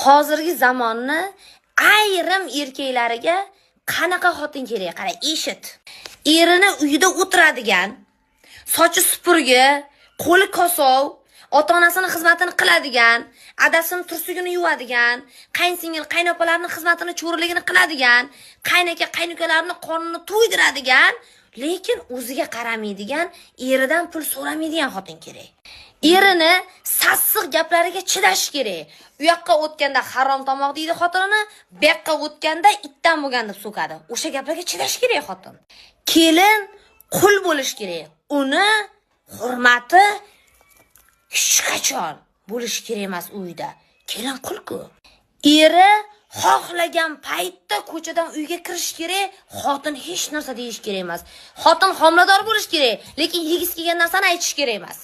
hozirgi zamonni ayrim erkeklariga qanaqa xotin kerak? Qara, eshit. Erini uyida o'tiradigan, sochi supurgi, qo'li kosov, ota-onasining xizmatini qiladigan, adasini tursugini yuvadigan, qaynsingil, qaynopalarning xizmatini, cho'riligini qiladigan, qaynaka, qaynukalarning qornini to'ydiradigan, lekin o'ziga qaramaydigan, eridan pul so'ramaydigan xotin kerak. Erini sassiq gaplariga chidash kerak. U yoqqa o'tganda harom tomoq deydi xotinini, bu yoqqa o'tganda itdan bo'lgan deb so'kadi. O'sha gaplarga chidash kerak xotin. Kelin qul bo'lish kerak. Uni hurmati hech qachon bo'lish kerak emas uyda. Kelin qul-ku. Eri xohlagan paytda ko'chadan uyga kirish kerak, xotin hech narsa deyish kerak emas. Xotin homilador bo'lish kerak, lekin yegiz kelgan narsani aytish kerak emas.